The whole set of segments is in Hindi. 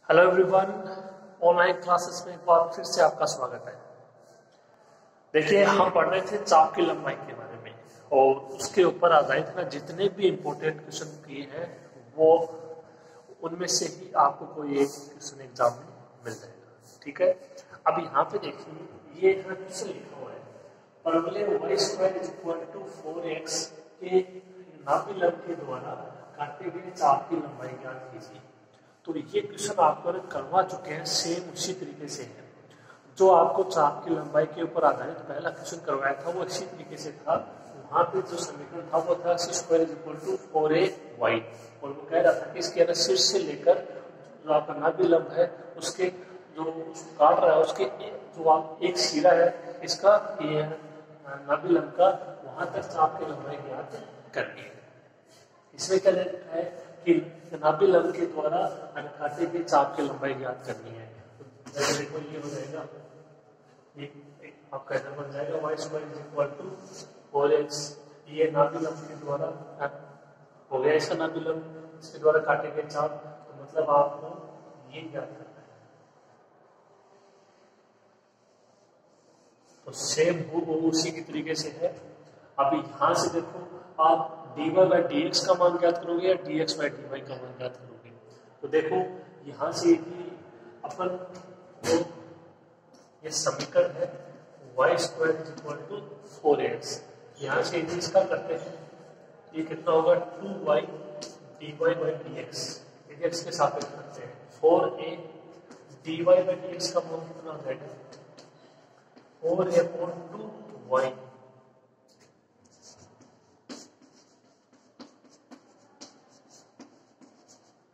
हेलो एवरीवन, ऑनलाइन क्लासेस में एक बार फिर से आपका स्वागत है। देखिए, हम पढ़ रहे थे चाप की लंबाई के बारे में और उसके ऊपर आधारित ना जितने भी इम्पोर्टेंट क्वेश्चन किए हैं वो उनमें से ही आपको कोई एक क्वेश्चन एग्जाम में मिल जाएगा। ठीक है, अब यहाँ पे देखिए, ये क्वेश्चन लिखा हुआ है, परवलय y² = 4x के नाभिलंब के द्वारा काटे गए चाप की लंबाई ज्ञात कीजिए। तो ये क्वेश्चन आपको करवा चुके हैं, सेम उसी तरीके से है जो आपको चाप की लंबाई के ऊपर आधारित पहला क्वेश्चन करवाया था, वो इसी तरीके से था। वहां पे जो समीकरण था वो था c² = 4ay और वो कह रहा था कि इसके अंदर शीर्ष से लेकर जो आपका नाभिलंब है उसके जो काट रहा है उसके जो आप एक सिरा है इसका ये नाभिलंब का, वहां तक चाप की लंबाई ज्ञात करनी है। इसमें क्या लिखा है कि नाभिलंब के द्वारा काटे गए चाप की लंबाई ज्ञात करनी है। तो देखो ये हो जाएगा, ये आपका इधर बन जाएगा y² = 4x, ये नाभिलंब के द्वारा हो गया इसका नाभिलंब, इसके द्वारा काटे गए चाप। तो मतलब आपको ये ज्ञात करना है। तो सेम वो उसी की तरीके से है। अभी यहां से देखो, आप dy/dx का मान ज्ञात करोगे या dx/dy का मान ज्ञात करोगे। तो देखो यहां से अपन जो ये समीकरण है y² = 4x, यहां से इसका करते हैं, ये कितना होगा 2y dy/dx, dx के सापेक्ष करते हैं। 4a dy/dx का मान कितना हो जाएगा 4a/2y,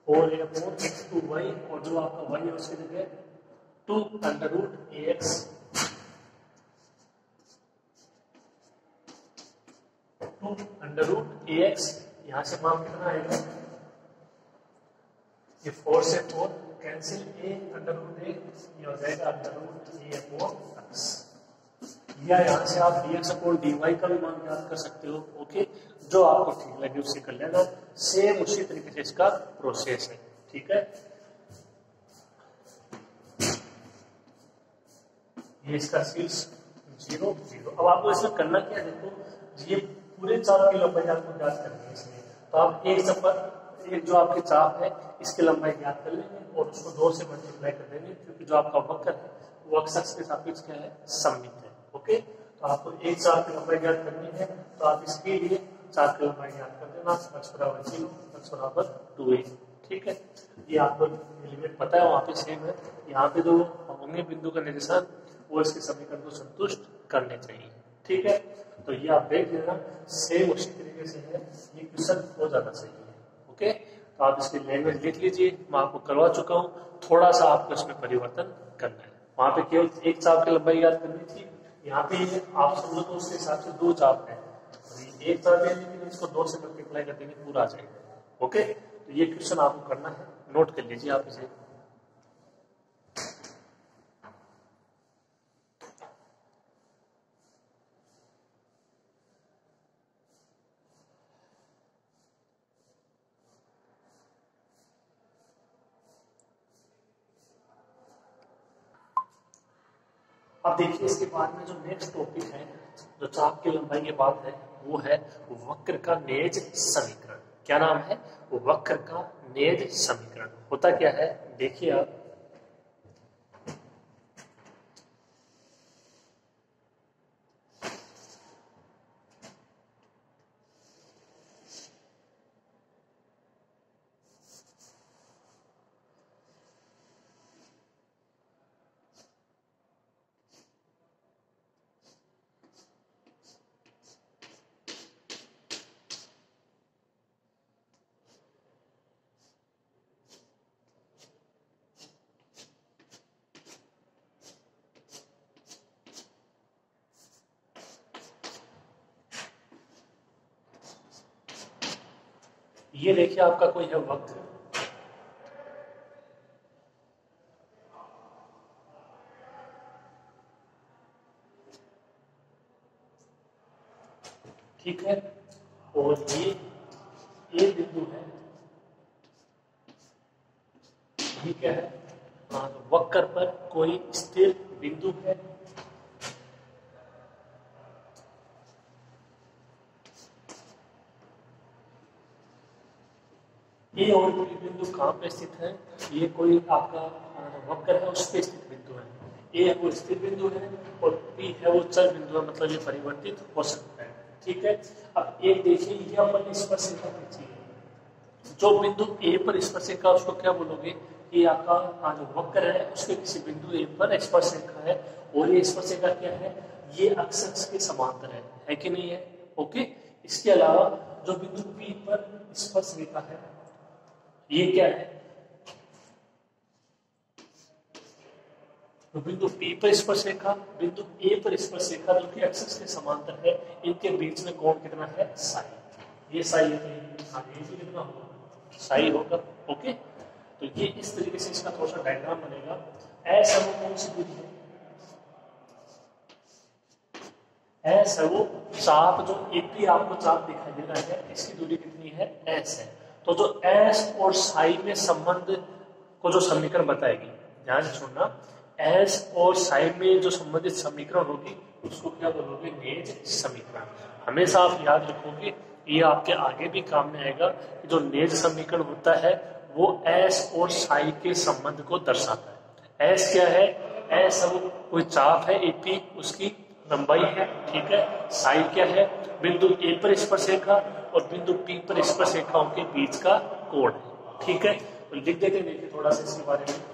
और जो आपका y है उसकी जगह 2√ax, 2√ax, यहां से मान कितना आएगा, ये 4 से 4 कैंसिल, a√a ये हो जाएगा √a/x, या यहां से आप dx/dy का भी मान ज्ञात कर सकते हो। ओके, जो आपको ठीक लगे उससे कर लेना, सेम उसी तरीके से इसका प्रोसेस है। ठीक है, ये इसका शीर्ष 0 0। अब आपको इसमें करना क्या है, देखो ये पूरे चाप की लंबाई आपको ज्ञात करनी है इसमें। तो आप एक जो आपके चाप है इसकी लंबाई ज्ञात कर लेंगे और उसको 2 से मल्टीप्लाई कर देंगे, क्योंकि जो आपका वक्र है वो अक्ष के सापेक्ष क्या है, सममित है। ओके, तो आपको एक चाप की लंबाई ज्ञात करनी है, तो आप इसके लिए चाप की लंबाई ज्ञात कर देना, x = 0, x = 2a। ठीक है, ये आपको लिमिट पता है, वहां पे सेम है। यहाँ पे जो होंगे बिंदु का निर्देशांक वो इसके समीकरण को संतुष्ट करने चाहिए। ठीक है, तो ये आप देख लेना, सेम उसी तरीके से है, ये क्वेश्चन हो जाना चाहिए। ओके, तो आप इसकी लैंग्वेज लिख लीजिए, मैं आपको करवा चुका हूँ, थोड़ा सा आपको इसमें परिवर्तन करना है। वहां पे केवल एक चाप की लंबाई याद करनी थी, यहाँ पे आप समझो तो उसके हिसाब से 2 चाप है, एक चाप है लेकिन इसको 2 से मल्टीप्लाई कर देंगे, पूरा आ जाएगा। ओके, तो ये क्वेश्चन आपको करना है, नोट कर लीजिए आप इसे। अब देखिए, इसके बाद में जो नेक्स्ट टॉपिक है, जो चाप की लंबाई के बाद है, वो है वक्र का नेज समीकरण। क्या नाम है, वक्र का नेज समीकरण। होता क्या है, देखिए आप, ये देखिए आपका कोई है वक्र, ठीक है, और ये बिंदु है ये क्या है? वक्र पर कोई स्थिर बिंदु है। ये और कोई बिंदु कहाँ पे स्थित है? ये कोई आपका वक्र है, उस पे स्थित बिंदु है। ए है वो स्थिर बिंदु है और पी है वो चर बिंदु है, मतलब ये परिवर्तित हो सकता है। ठीक है। अब एक देखिए, ये अपन स्पर्शिका खींची है। जो बिंदु ए पर स्पर्शिका, उसको क्या बोलोगे? ये आपका जो वक्र है उसके किसी बिंदु ए पर स्पर्शिका है, और ये स्पर्शिका क्या है? ये अक्ष के समांतर है कि नहीं है? ओके। इसके अलावा जो बिंदु पी पर स्पर्शिका है, ये क्या है? तो बिंदु P पर स्पर्शरेखा, बिंदु A पर स्पर्शरेखा जो कि एक्सिस के समांतर है, इनके बीच में कोण कितना है? साई। ये साई है, ये भी कितना होगा? साई होगा। ओके। तो ये इस तरीके से इसका थोड़ा सा डायग्राम बनेगा। एस है वो कौन सी दूरी है? एस है वो चाप, जो एपी आपको चाप दिखाई दे रहा है, इसकी दूरी कितनी है? एस है। तो जो एस और साई में संबंध को जो समीकरण बताएगी, ध्यान से सुनना, एस और साई में जो संबंधित समीकरण होगी उसको क्या बोलोगे? नेज समीकरण। हमेशा आप याद रखोगे, ये आपके आगे भी काम में आएगा कि जो नेज समीकरण होता है वो एस और साई के संबंध को दर्शाता है। एस क्या है? एस वो कोई चाप है एपी, उसकी लंबाई है। ठीक है। साई क्या है? बिंदु ए पर स्पर्शरेखा और बिंदु पी पर स्पर्शरेखाओं के बीच का कोण है। ठीक है। तो लिख देते हैं, देखिए थोड़ा सा इसके बारे में।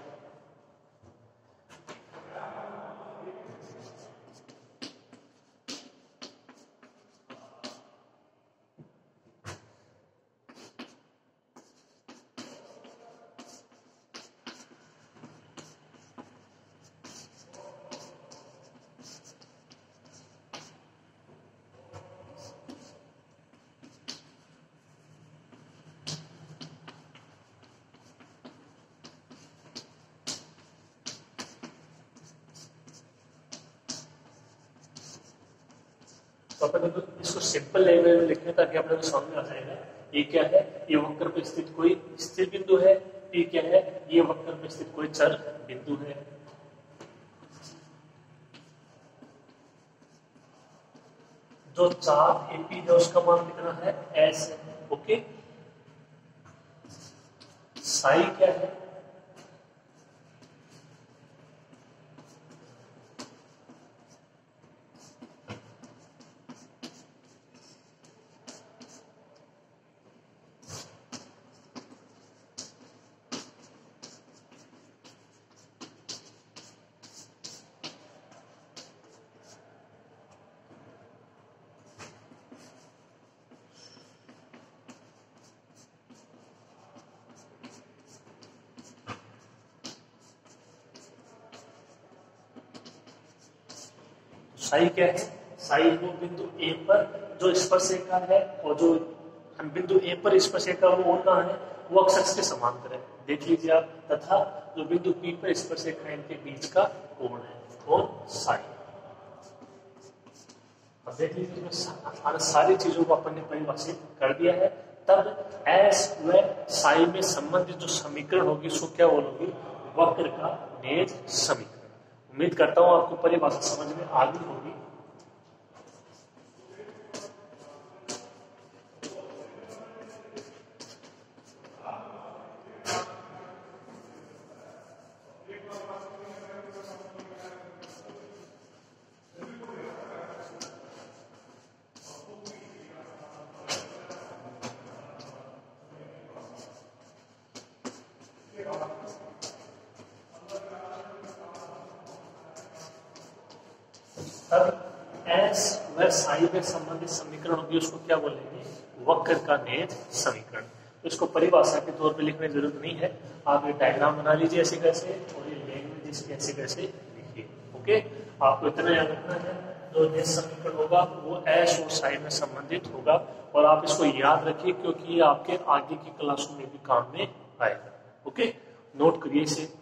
तो अपन तो इसको सिंपल लैंग्वेज में लिखने ताकि अपने को समझ में आ जाएगा। ये क्या है? ये वक्र पे स्थित कोई स्थिर बिंदु है। ये क्या है? ये वक्र पे स्थित कोई चर बिंदु है। जो चाप एपी है उसका मान कितना है? एस है। ओके। साई क्या है? साई क्या है? साई वो बिंदु ए पर जो स्पर्शरेखा है, और जो हम बिंदु ए पर स्पर्शरेखा वो और कहाँ है? वो अक्ष के समांतर है। देख लीजिए आप। तथा जो बिंदु पी पर स्पर्शरेखा, इनके बीच का कोण है, कोण साई। अब देख लीजिए, सारी चीजों को अपन ने परिभाषित कर दिया है। तब एस व साई में संबंधित जो समीकरण होगी उसको क्या बोलोगी? वक्र का नेज समीकरण। उम्मीद करता हूं आपको परिभाषा समझ में आ गई होगी। तब एस व साई में संबंधित समीकरण होगी उसको क्या बोलेंगे? वक्र का नेज समीकरण। तो इसको परिभाषा के तौर पे लिखने की जरूरत नहीं है। आप ये डायग्राम बना लीजिए ऐसे कैसे, और ये लैंग्वेज इसकी ऐसे कैसे लिखिए। ओके। आपको इतना याद रखना है, जो नेज समीकरण होगा वो एस और साई में संबंधित होगा। और आप इसको याद रखिए, क्योंकि ये आपके आगे की क्लासों में भी काम में आएगा। ओके। नोट करिए इसे।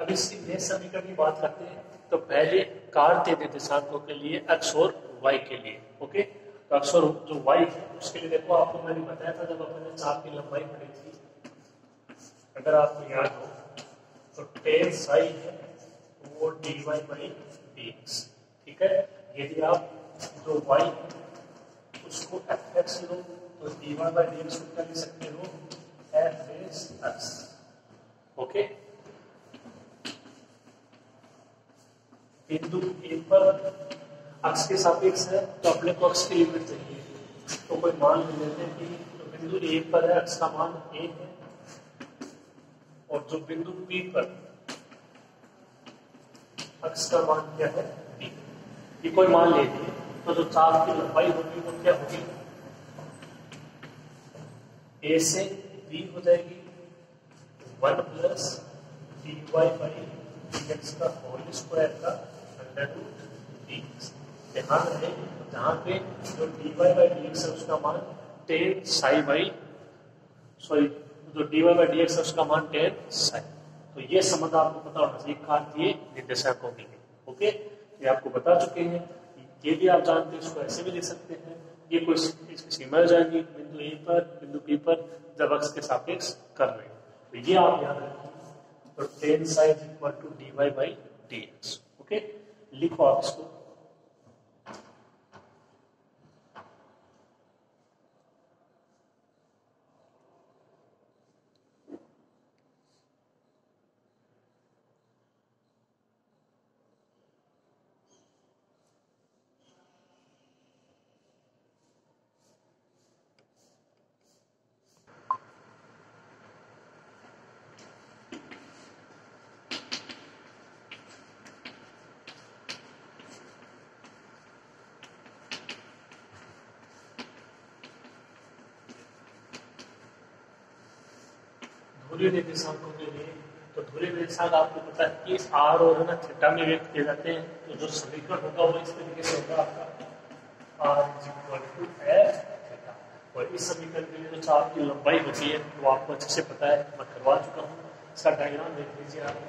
अब इसकी नेक्स्ट समीकरण की बात करते हैं। तो पहले कार्तीय निर्देशांकों के लिए x और y के लिए, ओके। तो x और जो y है उसके लिए देखो, आपको मैंने बताया था जब अपने चाप की लंबाई पड़ी थी, अगर आपको याद हो तो टेन साई है वो dy बाई dx, ठीक है। यदि आप जो y उसको fx लो तो dy बाई dx को क्या लिख सकते हो, f रेस x, ओके। बिंदु ए पर अक्ष के सापेक्ष है तो अपने को अक्ष की लिमिट चाहिए, तो कोई मान ले लेते हैं कि तो बिंदु ए पर है अक्ष का मान ए है, और जो बिंदु बी पर अक्ष का मान क्या है बी, ये कोई मान ले लिए। तो जो चाप की लंबाई होगी वो क्या होगी, ए से बी हो जाएगी 1 प्लस dy बाई dx का होल स्क्वायर का अंडर रूट dx। ध्यान रहे जहां पे जो dy बाई dx है उसका मान 10 साई बाई, सॉरी जो dy बाई dx है उसका मान 10 साई। तो ये समझ आपको पता होना चाहिए कार्तीय निर्देशांकों के लिए, ओके। ये आपको बता चुके हैं, ये भी आप जानते हैं, इसको ऐसे भी लिख सकते हैं। ये कोई इसकी सीमा हो जाएगी बिंदु ए पर बिंदु बी पर जब अक्ष के सापेक्ष कर रहे हैं, तो ये आप याद रखें। तो 10 psi is equal to dy by dx, okay. लिखो आप इसको। ध्रुवीय निर्देशांकों के लिए, तो ध्रुवीय निर्देशांक आपको पता है कि r और ना थीटा में व्यक्त किए जाते हैं। तो जो समीकरण होगा वो इस तरीके से होगा आपका r is equal to f theta. और इस समीकरण के लिए जो चाप की लंबाई होती है वो आपको अच्छे से पता है, मैं करवा चुका हूँ। इसका डायग्राम देख लीजिए आप।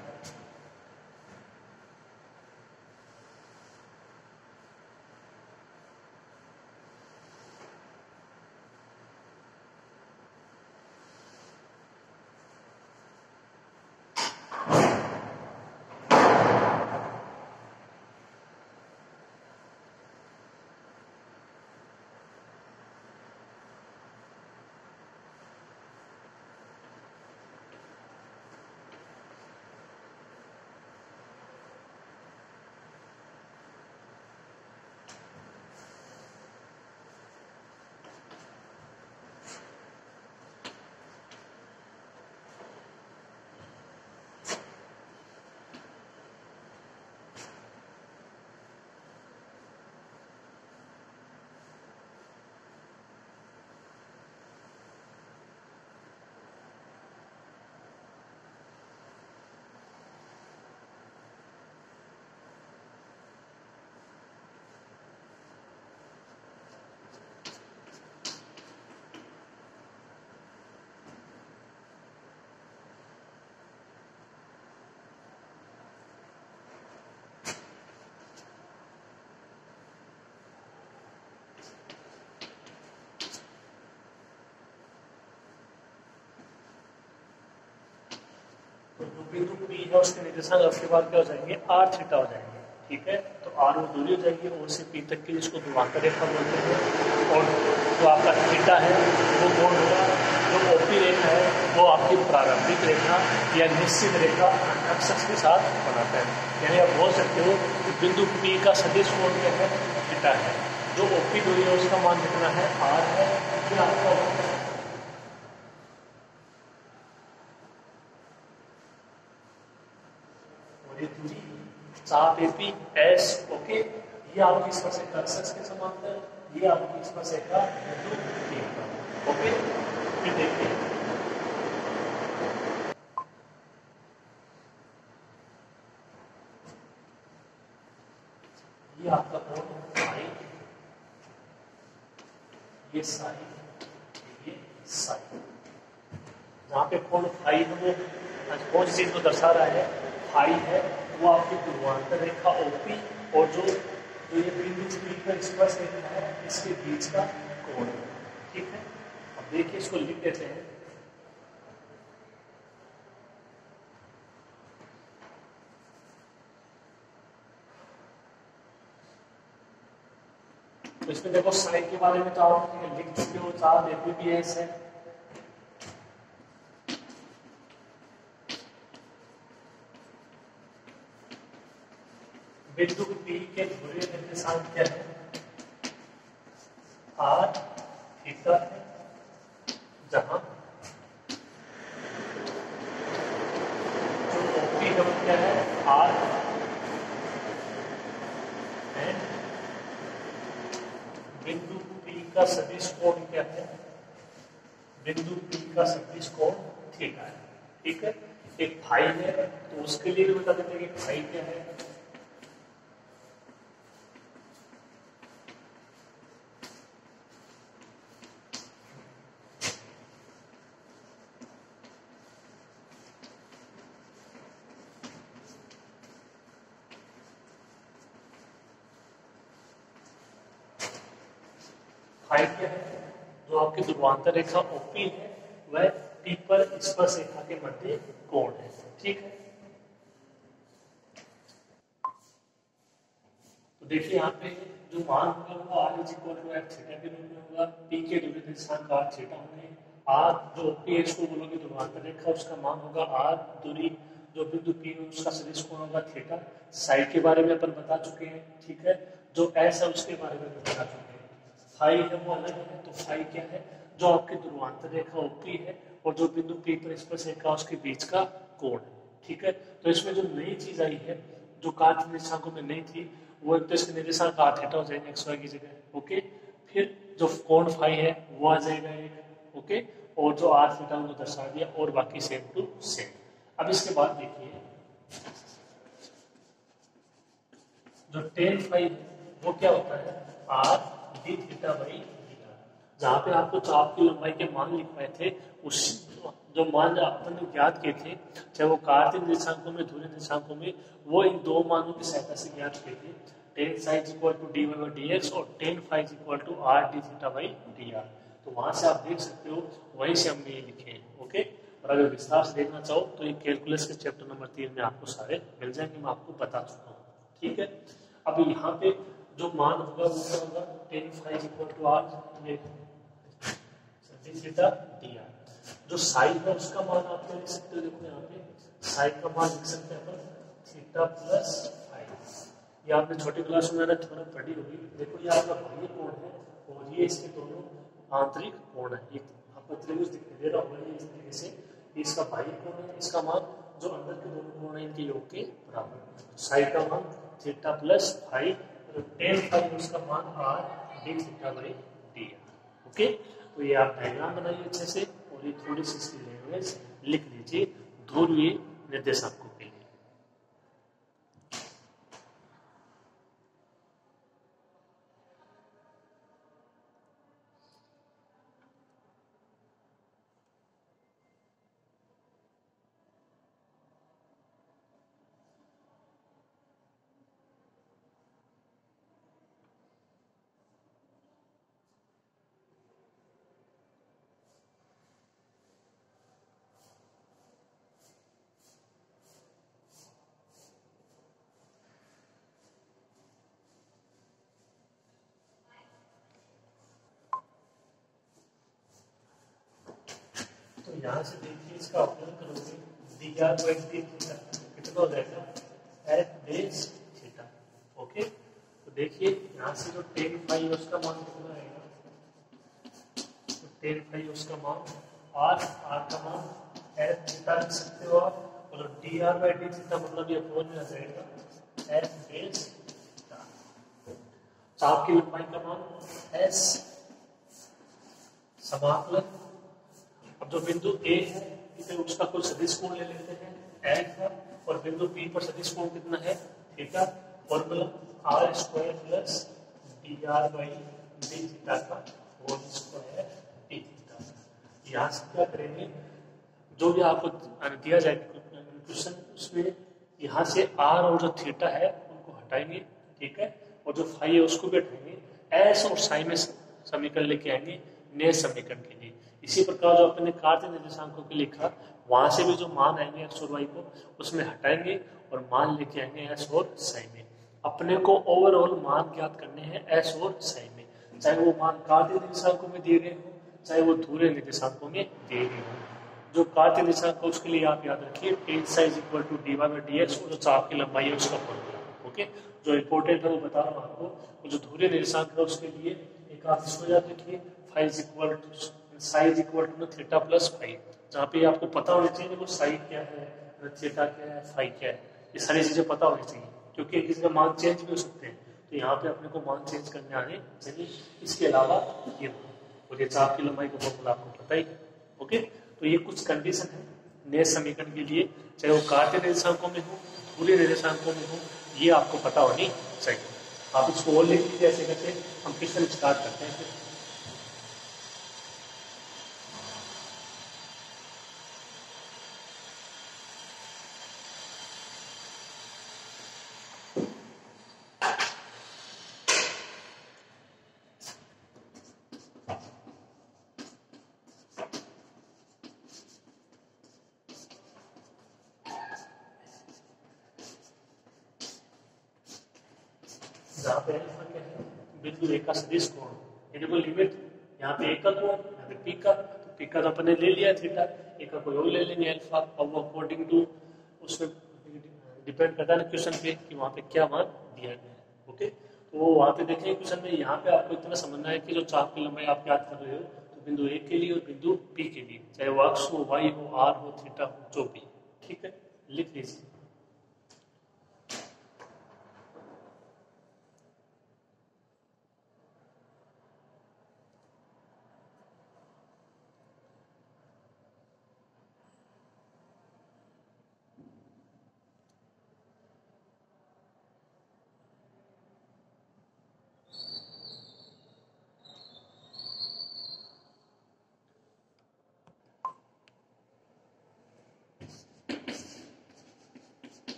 तो जो बिंदु P है उसके निर्देशांक आपके बाद क्या हो जाएंगे, r थीटा हो जाएंगे, ठीक है। तो r वो दूरी हो जाएगी O से P तक की, जिसको ध्रुवांतर रेखा बोलते हैं। और जो आपका थीटा है वो कोण होगा, जो OP रेखा है वो आपकी प्रारंभिक रेखा या निश्चित रेखा अक्ष के साथ बनाता है। यानी आप बोल सकते हो कि बिंदु P का सदिश कोण क्या है, थीटा है। जो OP दूरी है उसका मान कितना है, r है। फिर आपका दूरी चाप एपी एस, ओके। ये आपकी स्पर्शिका अक्ष के समांतर, ये आपकी स्पर्शिका बिंदु P पर, ओके। फिर देखिए ये आपका कोण फाई, ये साई, ये साई। जहां पे कोण फाई है वो कौन सी चीज को दर्शा रहा है, फाई है वो आपकी ध्रुवांतर रेखा ओपी और जो ये बिंदु पी पर स्पर्श रेखा है इसके बीच का कोण है। ठीक है, अब देखिए इसको लिख देते हैं। तो इसमें देखो साइन के बारे में तो आप लिख चुके हो, चार एपीबीएस है। बिंदु पी के ध्रुवीय निर्देशांक क्या है? आर थीटा है, जहां जो ओपी है क्या है? आर एंड बिंदु पी का सदिश कोण क्या है? बिंदु पी का सदिश कोण थीटा है। ठीक है, एक फाई है तो उसके लिए भी बता देते हैं कि फाई क्या है। फाई क्या है? जो आपकी ध्रुवांतर रेखा ओपी है वह पी पर स्पर्श रेखा के मध्य कोण है। ठीक है, तो देखिए यहाँ पे जो मान होगा वो R is equal to F theta के रूप में होगा। पी के ध्रुवीय निर्देशांक आर थीटा होंगे। आर जो ओपी है इसको बोलोगे ध्रुवांतर रेखा, उसका मान होगा आर। दूरी जो बिंदु पी है उसका सदिश कोण होगा थीटा। साइड के बारे में अपन बता चुके हैं। ठीक है, जो एस है उसके बारे में बता चुके हैं। फाई है वो अलग है, तो फाई क्या है? जो आपकी ध्रुवांतर रेखा ओपी है और जो बिंदु पी पर स्पर्श रेखा उसके बीच का कोण है। ठीक है, तो इसमें जो नई चीज आई है जो कार्तीय निर्देशांकों में नहीं थी वो एक तो इसके निर्देशांक आर थीटा हो जाएगा एक्स वाई की जगह। ओके, फिर जो कोण फाई है वो आ जाएगा एक। ओके, और जो आर थीटा उनको दर्शा दिया और बाकी सेम टू सेम। अब इसके बाद देखिए जो टेन फाई वो क्या होता है? Are D theta by D are. जहां पे आपको चाप की लंबाई के मान लिखवाए थे उस जो मान अपन ने ज्ञात किए थे चाहे वो कार्तीय निर्देशांकों में ध्रुवीय निर्देशांकों में, वो इन दो मानों की सहायता से ज्ञात किए थे। Tan psi equal to D Y by D X और tan phi equal to R D theta by D R. तो वहां से आप देख सकते हो वहीं से हमने ये लिखे हैं। ओके, और अगर विस्तार से देखना चाहो तो ये कैलकुलस के चैप्टर नंबर 3 में आपको सारे मिल जाएंगे, मैं आपको बता चुका हूँ। ठीक है, अब यहाँ पे जो मान होगा वो क्या होगा? Tan phi equal to R theta D R. जो साइन है उसका मान आप क्या लिख सकते हो? देखो यहाँ पे साइन का मान लिख सकते हैं अपन थीटा प्लस फाइव। ये आपने छोटी क्लास में मैंने थोड़ा पढ़ी होगी। देखो ये आपका बाह्य कोण है और ये इसके दोनों आंतरिक कोण है। ये आपको त्रिभुज दिखाई दे रहा होगा इस तरीके से, इसका बाह्य कोण है, इसका मान जो अंदर के दोनों कोण है इनके योग के बराबर। साइन का मान theta plus five, ten five उसका मान are D theta by D are. Okay, तो ये आप डायग्राम बनाइए अच्छे से और ये थोड़ी सी इसकी लैंग्वेज लिख लीजिए ध्रुवीय निर्देशांकों के लिए। यहाँ से देखिए इसका अवकलन करोगे D R by D theta कितना हो जाएगा? F base theta. ओके, तो देखिए यहाँ से जो टेन फाइव उसका मान कितना आएगा? तो टेन फाइव उसका मान आर का मान एफ थीटा लिख सकते हो आप, और D R by D theta मतलब ये फोन में आ जाएगा एफ बेस थीटा। चाप की लंबाई का मान एस समाकलन। अब जो बिंदु ए है इसे उसका कुल सदिश कोण ले लेते हैं एफ है, और बिंदु पी पर सदिश कोण कितना है? Theta. Formula R square plus D R by D theta का होल स्क्वायर डी थीटा। यहाँ से क्या करेंगे, जो भी आपको दिया जाएगा क्वेश्चन उसमें यहाँ से आर और जो थीटा है उनको हटाएंगे, ठीक है, और जो फाई है उसको भी हटाएंगे, एस और साई में समीकरण लेके आएंगे नए समीकरण के लिए। इसी प्रकार जो अपने कार्य निर्देशांकों के लिखा, वहां से भी जो मान आएंगे एक्स और वाई को उसमें हटाएंगे और मान लेके आएंगे एस और साई में। अपने को ओवरऑल मान ज्ञात करने हैं एस और साई में, चाहे वो मान कार्य निर्देशांकों में दिए गए हो, चाहे वो धुरे निर्देशांकों में दिए गए हो। जो कार्य निर्देशांक है उसके लिए आप याद रखिए tan psi equal to D Y by D X, और जो चाप की लंबाई है उसका फॉर्मूला। ओके, जो इंपॉर्टेंट है वो बता रहा हूँ आपको। और जो धुरे निर्देशांक है उसके लिए एक आप इसको याद रखिए phi equal to psi equal to theta plus phi, जहाँ पे आपको पता होना चाहिए वो साइज क्या है, थीटा क्या है, फाइव क्या है, ये सारी चीजें पता होनी चाहिए, क्योंकि किसी का मान चेंज भी हो सकते हैं, तो यहाँ पे अपने को मान चेंज करने आने चाहिए। इसके अलावा ये और ये चाप की लंबाई का फॉर्मूला आपको पता ही है। ओके, तो ये कुछ कंडीशन है नए समीकरण के लिए, चाहे वो कार्य निर्देशांकों में हो, धुरे निर्देशांकों में हो, ये आपको पता होनी चाहिए। आप इसको और लिख लीजिए ऐसे करके हम क्वेश्चन स्टार्ट करते हैं। जहाँ पे अल्फा क्या है, बिंदु ए का सदिश कोण, ये देखो लिमिट, यहाँ पे ए का कोण, यहाँ पे पी का, तो पी का तो अपने ले लिया थीटा, ए का कोई और ले लेंगे अल्फा। अब वो अकॉर्डिंग टू उसमें डिपेंड करता है ना क्वेश्चन पे कि वहाँ पे क्या मान दिया गया है। ओके, तो वो वहाँ पे देखेंगे क्वेश्चन में, यहाँ पे आपको इतना समझना है कि जो चाप की लंबाई आप याद कर रहे हो, तो बिंदु ए के लिए और बिंदु पी के लिए, चाहे वो अक्ष हो, वाई हो, आर हो, थीटा हो, जो भी, ठीक है, लिख लीजिए।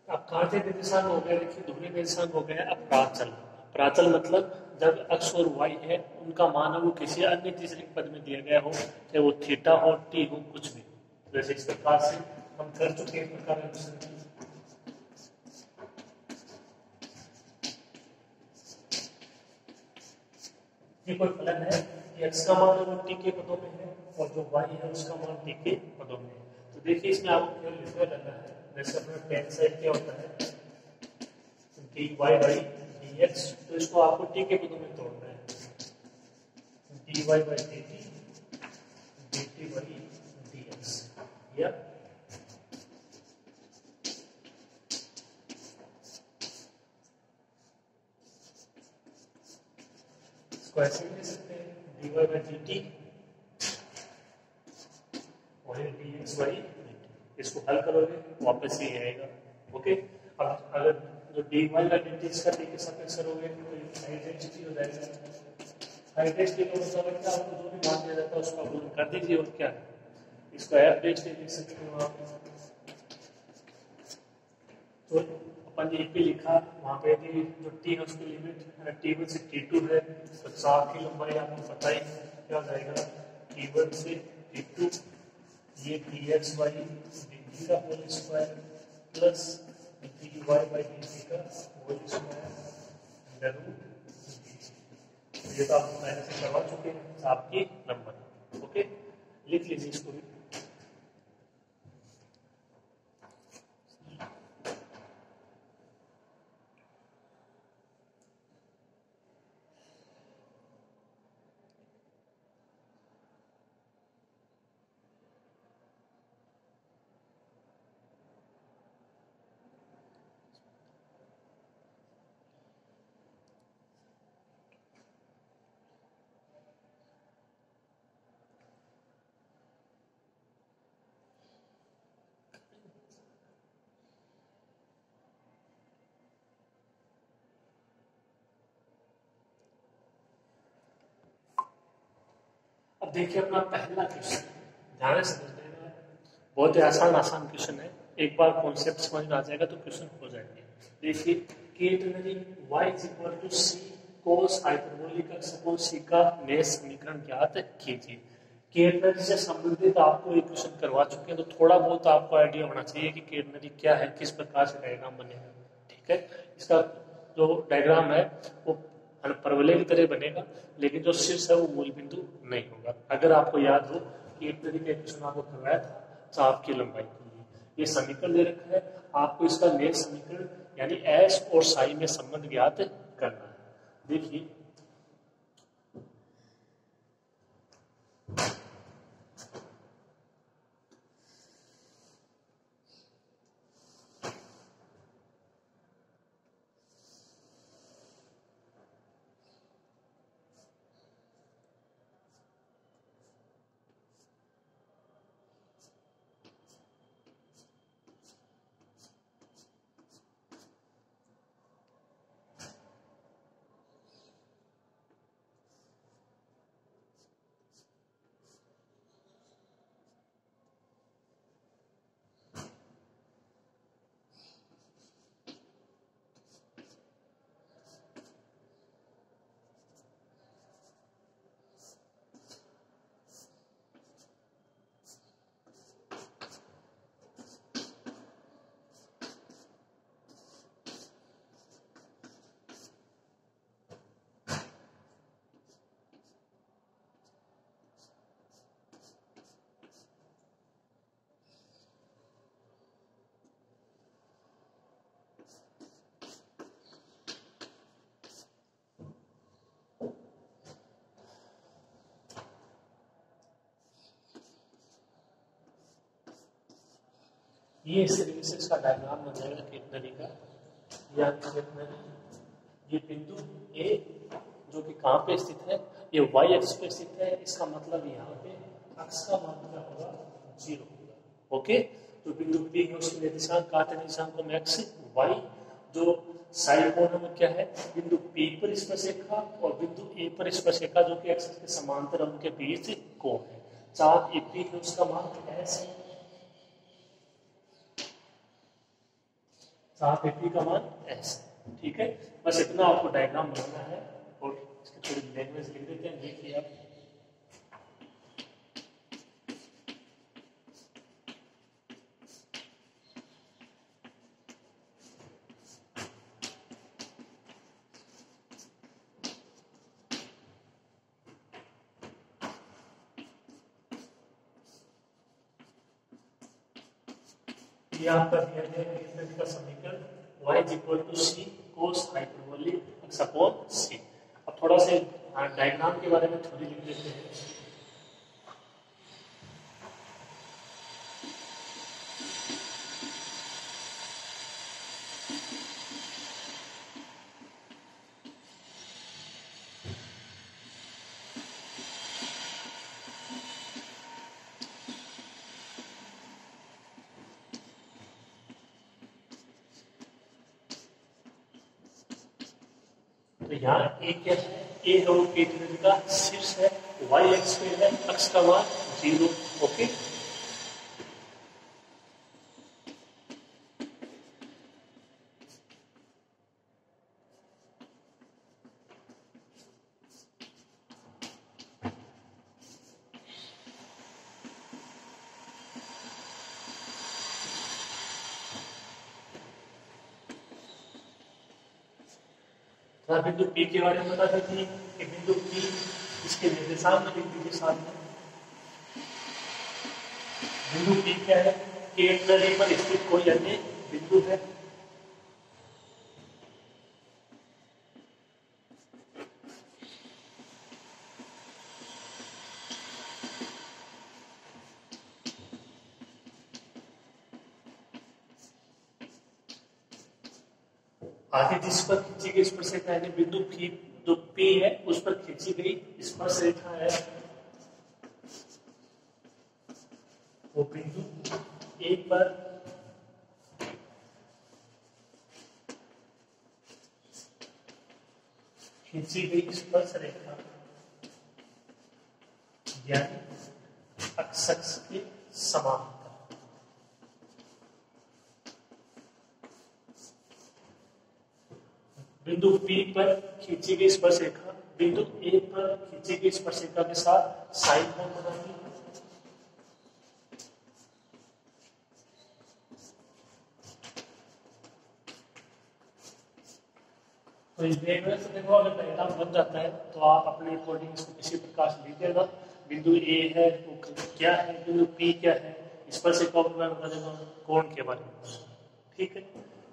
अब कार्य निर्देशांक हो गया, देखिए धुरी निर्देशांक हो गया। अब प्राचल, प्राचल मतलब जब अक्ष और वाई है उनका मान है वो किसी अन्य तीसरे पद में दिया गया हो, चाहे वो थीटा हो, टी हो, कुछ भी, जैसे इस प्रकार से हम कर चुके हैं प्रकार। ये कोई फलन है कि एक्स का मान वो टी के पदों में है और जो वाई है उसका मान टी के पदों में है। तो देखिए इसमें आपको केवल लिखना रहना है, जैसे अपना टेन साइड क्या होता है D Y by D X, तो इसको आपको टी के पदों में तोड़ना है, D Y by D T, D T by D X, या इसको ऐसे भी ले सकते हैं D Y by D T और डी एक्स बाई, इसको हल करोगे वापस ये आएगा। ओके, अब अगर जो D Y by D T इसका टी के सापेक्ष करोगे तो ये साइड डेंसिटी हो जाएगा। साइड डेंसिटी का मतलब क्या, आपको जो भी मान दिया जाता है उसका गुणन कर दीजिए, और क्या इसको एफ डेंसिटी लिख सकते हो आप। तो अपन ने पे लिखा, वहाँ पे भी जो टी है उसकी लिमिट टी1 से टी2 है, तो चाप की लंबाई आपको पता ही क्या हो जाएगा, टी1 से टी2, ये D X by D T का whole square plus D Y by D T का होल स्क्वायर अंडर रूट। ये तो आप पहले से करवा चुके हैं आपकी नंबर। ओके, लिख लीजिए इसको भी। देखिए अपना पहला क्वेश्चन ध्यान से समझना है, बहुत ही आसान क्वेश्चन है। एक बार कॉन्सेप्ट समझ में आ जाएगा तो क्वेश्चन हो जाएंगे। देखिए catenary y is equal to C cos hyperbolic X upon C का नए समीकरण ज्ञात कीजिए। केटनरी से संबंधित आपको एक क्वेश्चन करवा चुके हैं, तो थोड़ा बहुत आपको आइडिया होना चाहिए कि केटनरी क्या है, किस प्रकार से डायग्राम बनेगा। ठीक है, इसका जो डायग्राम है वो परवलय की तरह बनेगा, लेकिन जो शीर्ष है वो मूल बिंदु नहीं होगा। अगर आपको याद हो कि एक तरीके का क्वेश्चन आपको करवाया था चाप की लंबाई के लिए, ये समीकरण दे रखा है, आपको इसका नए समीकरण यानी एस और साई में संबंध ज्ञात करना है। देखिए ये इस तरीके से इसका डायग्राम बन जाएगा केटनरी का। या ये बिंदु ए जो कि कहाँ पे स्थित है, ये वाई एक्स पे स्थित है, इसका मतलब यहाँ पे एक्स का मान क्या होगा, 0 होगा। ओके, तो बिंदु पी है उसके निर्देशांक काटे निर्देशांक को एक्स वाई, जो साई कोण है वो क्या है, बिंदु पी पर स्पर्शरेखा और बिंदु ए पर स्पर्शरेखा जो कि एक्स के समांतर उनके बीच कोण है। चाप ए पी है उसका मान एस है, चाप ए पी का मान एस। ठीक है, बस इतना आपको डायग्राम बनाना है और इसकी थोड़ी लैंग्वेज लिख देते हैं। देखिए आप ये आपका दिया गया का समीकरण y is equal to C cos hyperbolic X upon C. अब थोड़ा से डायग्राम के बारे में थोड़ी लिख देते हैं। तो यहाँ ए क्या है, ए है वो केटनरी का शीर्ष है, वाई एक्स पे है, एक्स का मान 0। ओके, बिंदु पी के बारे में बता देती कि बिंदु पी इसके निर्देशांक बिंदु के साथ है। बिंदु पी क्या है, केंद्र पर स्थित कोई अन्य बिंदु है। आगे जिस पर खींची गई स्पर्शरेखा यानी बिंदु पी जो पी है उस पर खींची गई स्पर्शरेखा है वो बिंदु ए पर खींची गई स्पर्शरेखा यानी अक्ष के समांतर। बिंदु P पर खींची गई स्पर्शरेखा बिंदु A पर खींची गई स्पर्शरेखा के साथ साइन कोण बनाएंगे। तो इस वेग में तो देखो अगर डायग्राम बन जाता है तो आप अपने अकॉर्डिंग इसको किसी प्रकार से लिखिएगा। बिंदु ए है वो क्या है, बिंदु पी क्या है, इस पर से कोण के बारे में। ठीक है,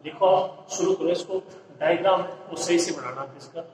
लिखो, शुरू करो इसको। डायग्राम वो सही से बनाना इसका।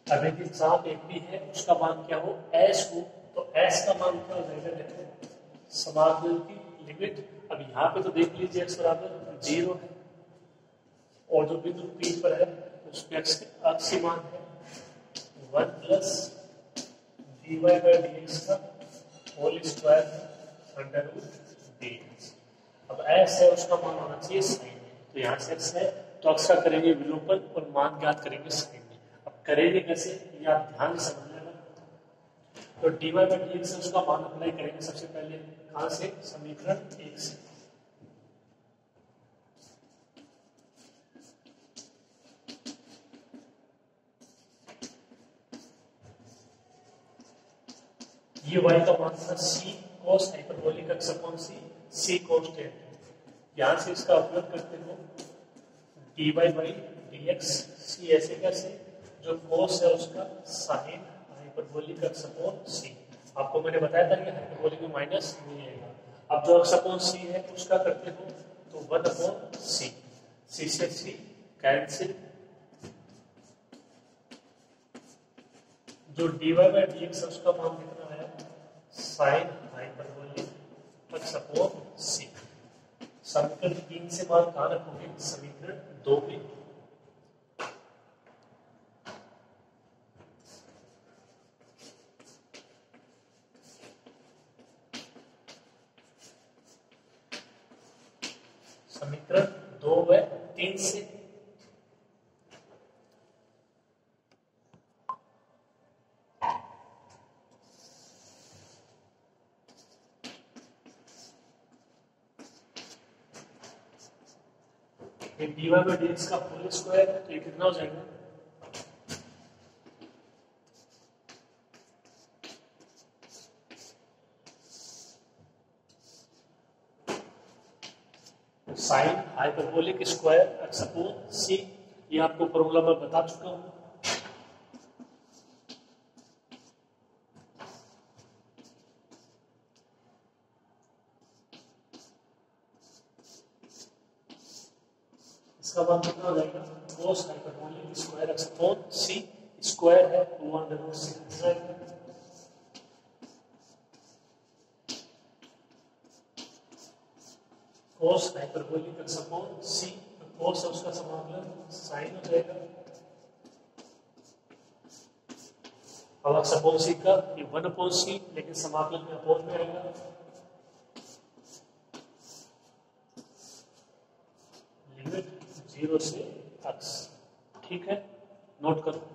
अब यदि चाप एक भी है उसका मान क्या हो, एस हो, तो एस का मान क्या हो जाएगा, देखो समाकलन की लिमिट। अब यहाँ पे तो देख लीजिए x बराबर 0 है और जो बिंदु P पर है उसके अक्ष मान है 1 प्लस dy बाई dx का whole square under root dx। अब s है उसका मान होना चाहिए साइन है, तो यहाँ से x है तो अक्ष का करेंगे विलोपन और मान ज्ञात करेंगे साइन। करेंगे कैसे ये आप ध्यान से समझ लेना। तो dy बाई dx उसका मान अप्लाई करेंगे सबसे पहले कहां से, समीकरण 1 से। ये y का मान था c cos हाइपरबोलिक अक्ष अपॉन c cos tan। यहां से इसका उपयोग करते हो dy बाई dx c ऐसे कैसे, जो कोस है उसका साइन हाइपरबोलिक अक्ष अपॉन सी। आपको मैंने बताया था कि हाइपरबोलिक में माइनस नहीं आएगा। अब जो अक्ष अपॉन सी है उसका करते हो तो 1 अपॉन सी, सी से सी कैंसिल, जो dy बाई dx उसका मान कितना है, साइन हाइपरबोलिक अक्ष अपॉन सी। समीकरण 3 से मान कहां रखोगे, समीकरण 2 में। समीकरण 2 व 3 से dy बाई dx का होल स्क्वायर तो ये कितना हो जाएगा, साइन हाइपरबोलिक स्क्वायर अक्ष अपॉन सी। ये आपको फॉर्मूला मैं बता चुका हूं। इसका मान कितना हो जाएगा, कोस हाइपरबोलिक स्क्वायर अक्ष अपॉन सी। स्क्वायर है 2 अंडर रूट से हट जाएगा, कोस हाइपरबोलिक अक्ष अपॉन सी। कोस है उसका समाकलन साइन हो जाएगा। अब अक्ष अपॉन सी का ये 1 अपॉन सी, लेकिन समाकलन में अपॉन में आएगा। लिमिट 0 से अक्ष। ठीक है, नोट करो।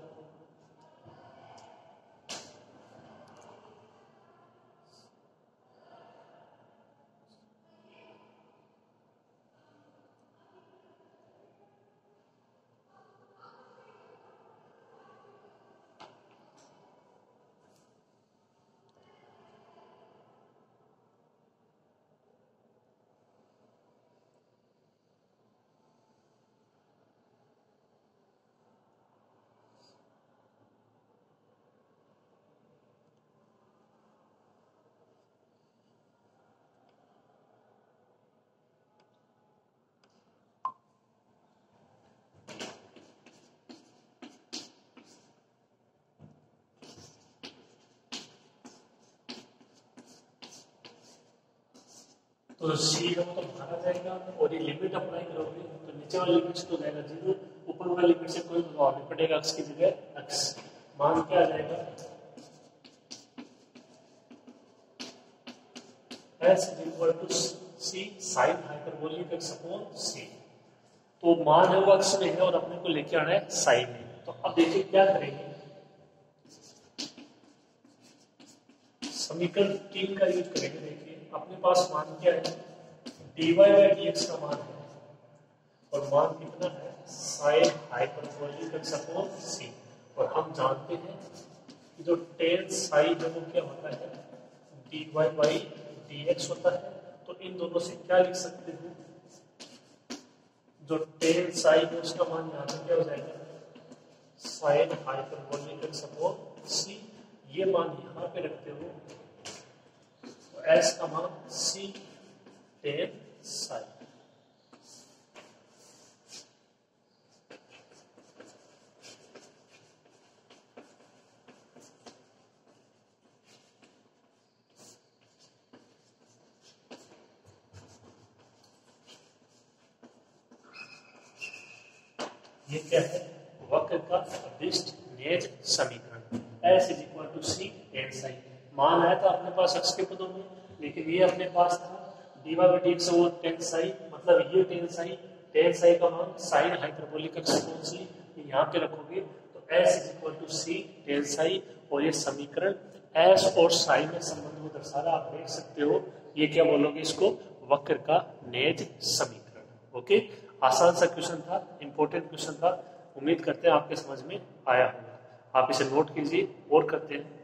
तो सी है वो तो बाहर आ जाएगा और ये लिमिट अप्लाई करोगे तो नीचे वाली लिमिट से तो जाएगा 0, ऊपर वाली लिमिट से कोई प्रभाव नहीं पड़ेगा, x की जगह x मान क्या आ जाएगा s is equal to c sine hyperbolic x upon c। तो मान है वो x में है और अपने को लेके आना है साइन में। तो अब देखिए क्या करेंगे, समीकरण 3 का यूज करेंगे। देखिए अपने पास मान क्या है, dy बाई dx का मान है और मान कितना है sign hyperbolic x upon c। और हम जानते हैं कि जो टेन साइन है वो क्या होता है dy बाई dx होता है। तो इन दोनों से क्या लिख सकते हैं, जो टेन साइन है उसका मान यहाँ पे क्या हो जाएगा sign hyperbolic x upon c। ये मान यहाँ पे रखते हो तो s का मान c टेन साइन। ये क्या है वक्र का अदिष्ट नेज समीकरण s is equal to c tan psi. मान आया था अपने पास x के पदों में, लेकिन ये अपने पास था dy बाई dx वो टेन साइन, मतलब ये टेन साइन का मान sine hyperbolic x upon c यहाँ पे रखोगे तो s is equal to c tan psi. और ये समीकरण s और साइन में संबंध को दर्शा रहा, आप देख सकते हो। ये क्या बोलोगे इसको वक्र का नेज समीकरण। ओके, आसान सा क्वेश्चन था, इंपॉर्टेंट क्वेश्चन था। उम्मीद करते हैं आपके समझ में आया होगा। आप इसे नोट कीजिए और करते हैं।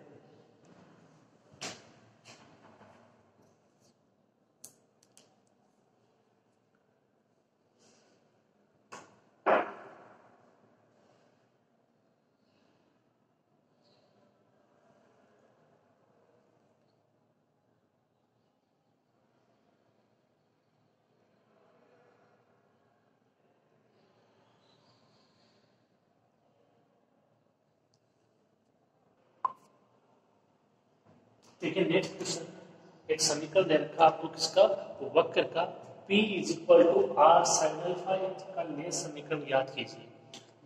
देखिए नेक्स्ट क्वेश्चन, एक समीकरण दे रखा आपको किसका, वक्र का P is equal to R sine alpha का नेक्स्ट समीकरण याद कीजिए।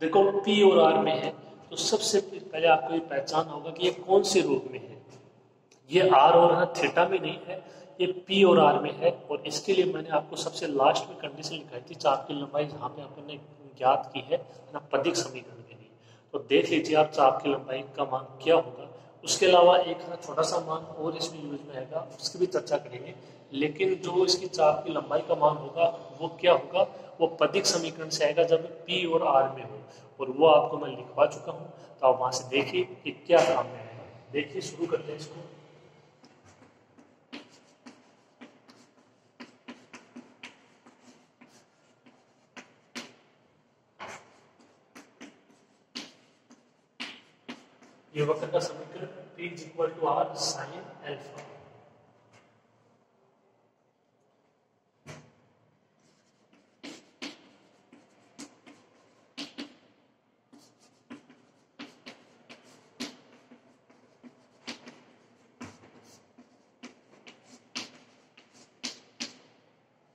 देखो P और R में है तो सबसे पहले आपको ये पहचान होगा कि ये कौन से रूप में है। ये R और है थीटा में नहीं है, ये P और R में है। और इसके लिए मैंने आपको सबसे लास्ट में कंडीशन लिखाई थी चाप की लंबाई, जहाँ पे आपने ज्ञात की है ना पदिक समीकरण के लिए। तो देख लीजिए आप चाप की लंबाई का मान क्या होगा। उसके अलावा एक छोटा सा मान और इसमें यूज में आएगा, उसकी भी चर्चा करेंगे। लेकिन जो इसकी चाप की लंबाई का मान होगा वो क्या होगा, वो पदिक समीकरण से आएगा जब P और R में हो। और वो आपको मैं लिखवा चुका हूँ, तो आप वहां से देखिए कि क्या काम में आएगा। देखिए शुरू करते हैं इसको। ये वक्र का समीकरण P is equal to R sine alpha.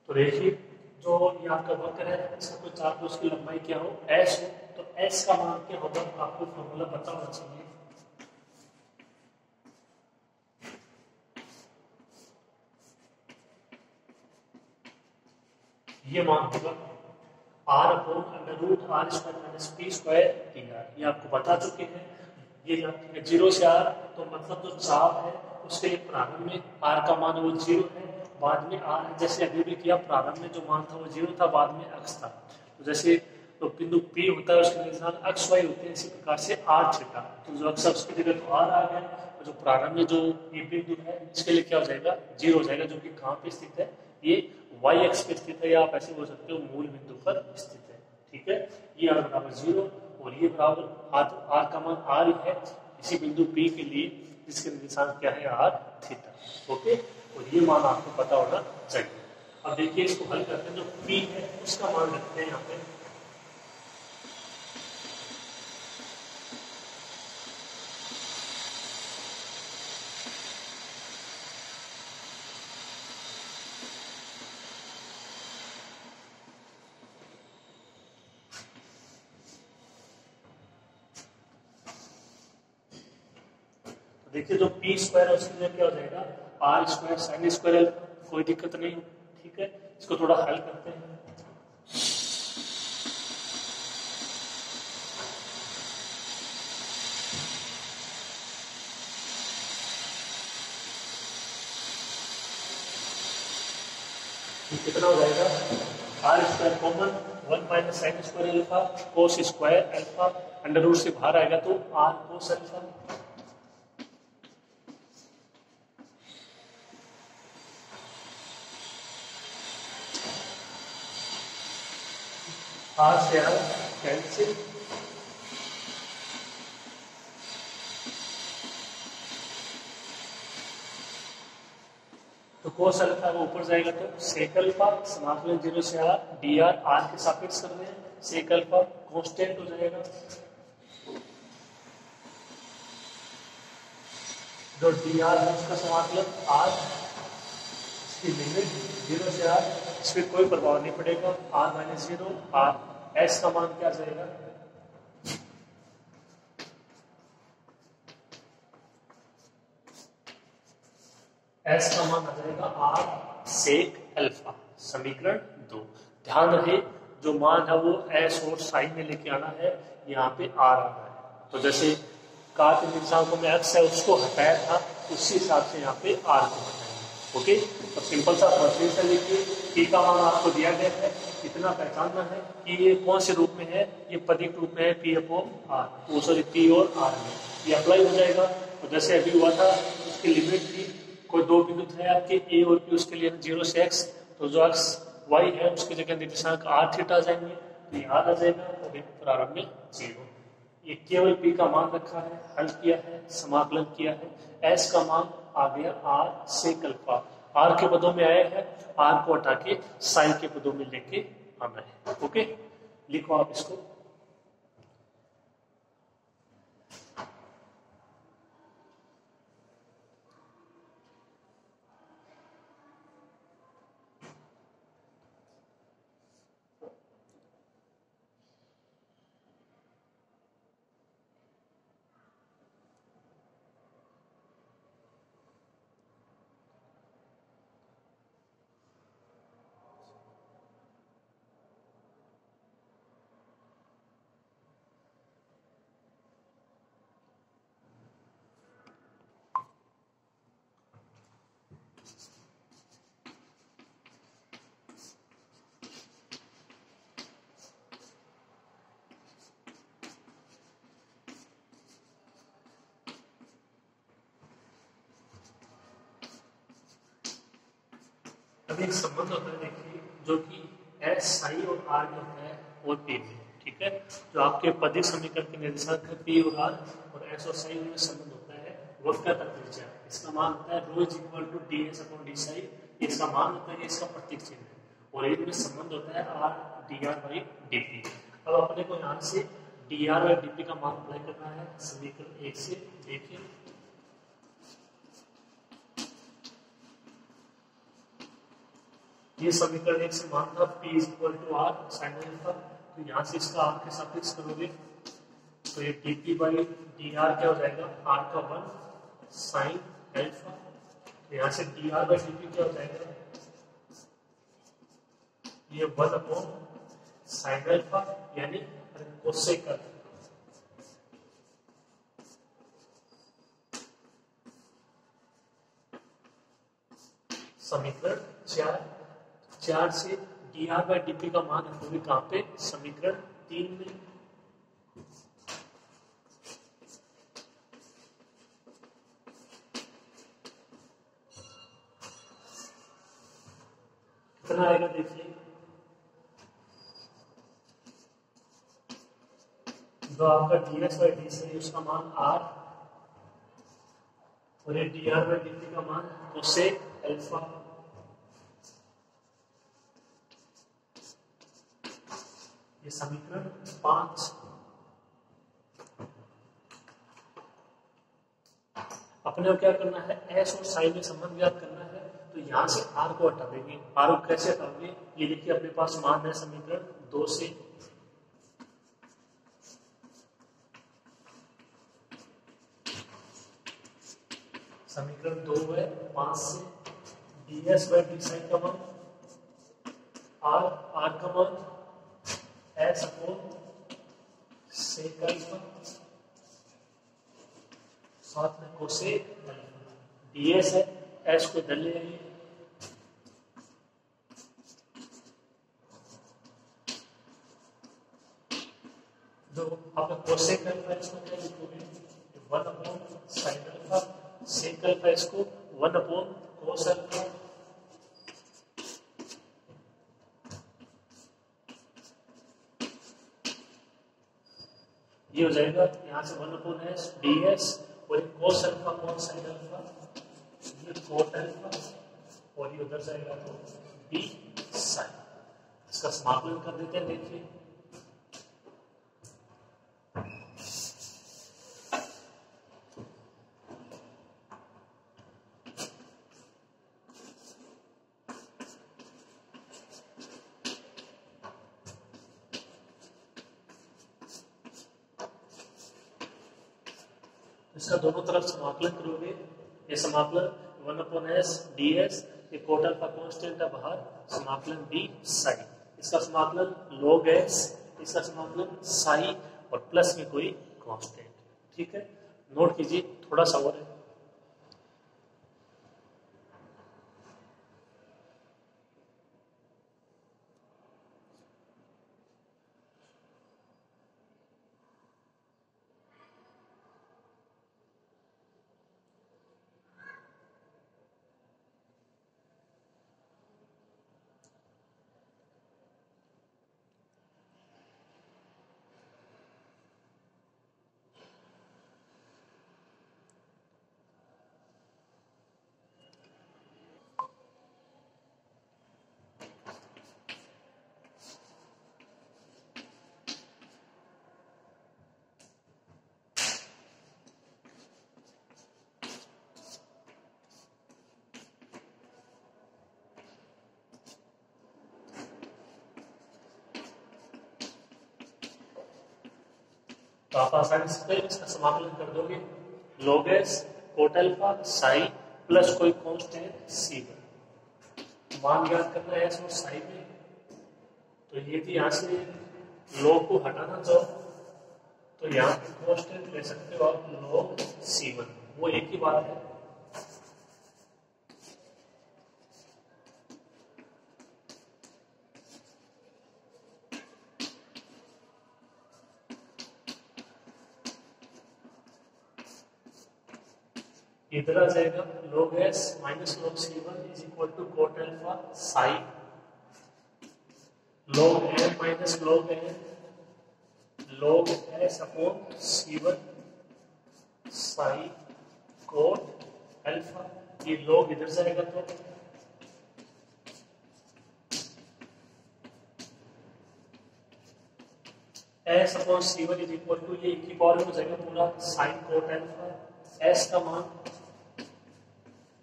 तो देखिए जो ये आपका वक्र है इसका कोई चाप उसकी लंबाई क्या हो s हो, तो s का मान क्या होगा आपको फॉर्मूला पता होना चाहिए। ये मान होगा r upon under root R square minus P square टी आर। ये आपको बता चुके हैं। ये 0 से r, तो मतलब जो चाप है उसके लिए प्रारंभ में r का मान वो 0 है, बाद में r है। जैसे अभी भी किया, प्रारंभ में जो मान था वो 0 था, बाद में x था। तो जैसे तो बिंदु P होता है उसके निशान x y होते हैं, इसी प्रकार से r थीटा। तो जो x उसकी जगह तो r आ गया, और जो प्रारंभ में जो ये बिंदु है इसके लिए क्या हो जाएगा 0 हो जाएगा, जो कि कहाँ पे स्थित है, ये y एक्स पे स्थित है, या आप ऐसे बोल सकते हो मूल बिंदु पर स्थित है। ठीक है, ये r बराबर 0 और ये बराबर r का मान r ही है इसी बिंदु P के लिए, जिसके निशान क्या है r थीटा। ओके, और ये मान आपको पता होना चाहिए। अब देखिए इसको हल करते हैं, जो P है उसका मान रखते हैं यहाँ पे। तो देखिए जो पी स्क्वायर है उसके लिए क्या हो जाएगा आर स्क्वायर साइन स्क्वायर, कोई दिक्कत नहीं, ठीक है। इसको थोड़ा हल करते हैं। कितना हो जाएगा R square common 1 minus sine square alpha cos square alpha under root से बाहर आएगा तो आर कोस अल्फा, आर से आर कैंसिल, तो कोस अल्फा वो ऊपर जाएगा तो सेक अल्फा समाकलन 0 से आर डी आर के सापेक्ष कर रहे हैं, सेक अल्फा कांस्टेंट हो जाएगा, जो डी आर है उसका समाकलन आर, इसकी लिमिट 0 से आर, इस पर कोई प्रभाव नहीं पड़ेगा, आर माइनस 0 आर, एस का मान क्या जाएगा एस का मान आ जाएगा आर सेक अल्फा, समीकरण 2। ध्यान रहे जो मान है वो एस और साइन में लेके आना है, यहाँ पे आर आना है। तो जैसे काट निर्देशांकों में एक्स है उसको हटाया था, उसी हिसाब से यहाँ पे आर को हटाएंगे। ओके, तो सिंपल सा प्रोसेस है। लिखिए पी का मान आपको दिया गया है, इतना पहचानना है कि ये कौन से रूप में है, ये पदिक रूप में है पी अपॉन आर, वो सॉरी पी और आर में ये अप्लाई हो जाएगा। तो जैसे अभी हुआ था उसकी लिमिट थी, कोई दो बिंदु थे आपके ए और पी, उसके लिए 0 से x, तो जो x y है उसकी जगह निर्देशांक r थीटा आ जाएंगे, तो यहाँ आ जाएगा और ये प्रारंभ में 0। ये केवल p का मान रखा है, हल किया है, समाकलन किया है, s का मान आ गया r सेक अल्फा, r के पदों में आया है, r को हटा के साइन के पदों में लेके आना है। ओके, लिखो आप इसको। अभी एक संबंध होता है देखिए, जो कि एस साई और आर में होता है और पी में, ठीक है। जो आपके पदिक समीकरण के निर्देशांक है पी और आर, और एस और साई में संबंध होता है वक्र का त्रिज्या, इसका मान होता है rho is equal to D S upon D psi, इसका मान होता है इसका प्रतीक चिन्ह है, और इनमें संबंध होता है R D R by D P. अब अपने को यहाँ से D R by D P का मान अप्लाई करना है समीकरण 1 से। देखिए ये समीकरण 1 से मान था P is equal to R sine alpha, तो यहाँ से इसका आर के सापेक्ष करोगे तो ये D P by D are क्या हो जाएगा आर का 1 साइन अल्फा, तो यहाँ से D R by D P क्या हो जाएगा ये 1 अपॉन साइन अल्फा यानी कोसेक अल्फा। समीकरण 4 से D R by D P का मान रखोगे कहाँ पे समीकरण 3 में, कितना आएगा देखिए, जो आपका D S by D C उसका मान आर और ये D R by D P का मान कोसेक अल्फा, ये समीकरण 5। अपने को क्या करना है एस और साइन में संबंध ज्ञात करना है, तो यहां से आर को हटा देंगे। आर को कैसे हटाओगे, ये देखिए अपने पास मान है समीकरण 2 से, समीकरण 2 है 5 से ds बाई डी साइन का मान r का मान s अपॉन सेक अल्फा साथ में कोसेक ds है s को इधर ले आइए जो आपका कोसेक अल्फा इसको क्या लिखोगे 1 upon sine alpha sec alpha इसको 1 अपॉन कोस अल्फा ये हो जाएगा यहाँ से 1 अपॉन एस डी एस और cos alpha upon sine alpha ये कोट अल्फा और ये उधर जाएगा तो डी साइन इसका समाकलन कर देते हैं। देखिए इसका दोनों तरफ समाकलन करोगे ये समाकलन 1 अपॉन एस डी एस ये कोट अल्फा कांस्टेंट है बाहर समाकलन डी साई इसका समाकलन log एस इसका समाकलन साई और प्लस में कोई कांस्टेंट। ठीक है नोट कीजिए थोड़ा सा और है तो आप आसानी से इसका समाकलन कर दोगे log s coat alpha Sai plus कोई कांस्टेंट सी मान ज्ञात करना है s और साई में तो यदि यहाँ से log को हटाना चाहो तो यहाँ पे कांस्टेंट ले सकते हो आप log c1 वो एक ही बात है। इधर आ जाएगा log s minus log c1 is equal to cot alpha psi log m minus log n log s upon c1 psi cot alpha ये log इधर जाएगा तो s upon c1 is equal to ये की पावर में हो जाएगा पूरा साइन कोट अल्फा s का मान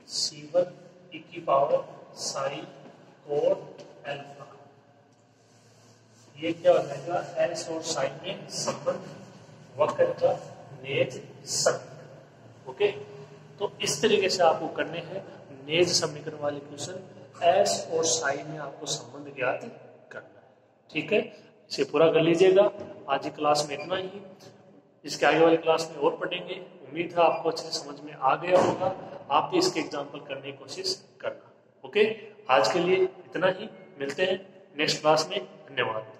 c1 e की पावर साइन कोट अल्फा ये क्या हो जाएगा s और साइन में संबंध वक्र का नेज समीकरण। ओके तो इस तरीके से आपको करने हैं नेज समीकरण वाले क्वेश्चन s और साइन में आपको संबंध ज्ञात करना है। ठीक है इसे पूरा कर लीजिएगा। आज की क्लास में इतना ही इसके आगे वाली क्लास में और पढ़ेंगे। उम्मीद है आपको अच्छे से समझ में आ गया होगा। आप भी इसके एग्जाम्पल करने की कोशिश करना। ओके आज के लिए इतना ही मिलते हैं नेक्स्ट क्लास में। धन्यवाद।